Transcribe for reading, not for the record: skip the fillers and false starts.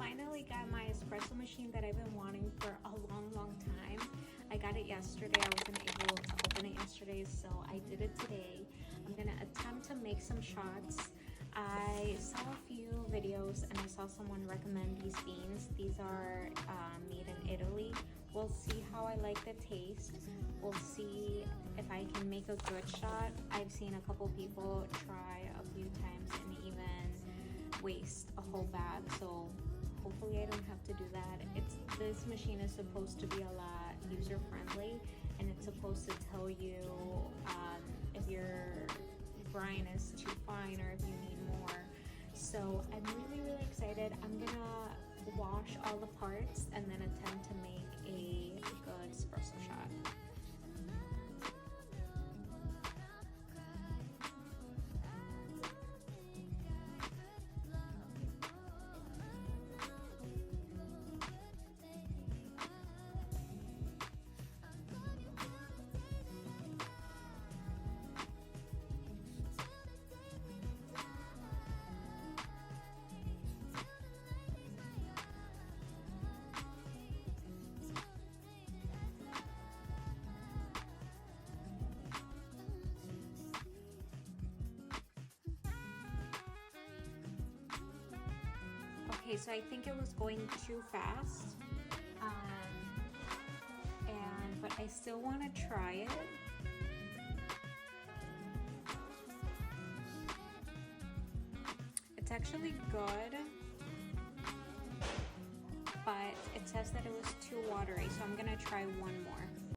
finally got my espresso machine that I've been wanting for a long time. I got it yesterday. I wasn't able to open it yesterday, so I did it today. I'm gonna attempt to make some shots. I saw a few videos and I saw someone recommend these beans. These are made in Italy. We'll see how I like the taste. We'll see if I can make a good shot. I've seen a couple people try a few times and even waste a whole bag, so hopefully I don't have to do that. This machine is supposed to be a lot user-friendly, and it's supposed to tell you if your brine is too fine or if you need more. So I'm really excited. I'm gonna wash all the parts and then attempt to make a good espresso shot. Okay, so I think it was going too fast, but I still want to try it. It's actually good, but it says that it was too watery, so I'm gonna try one more.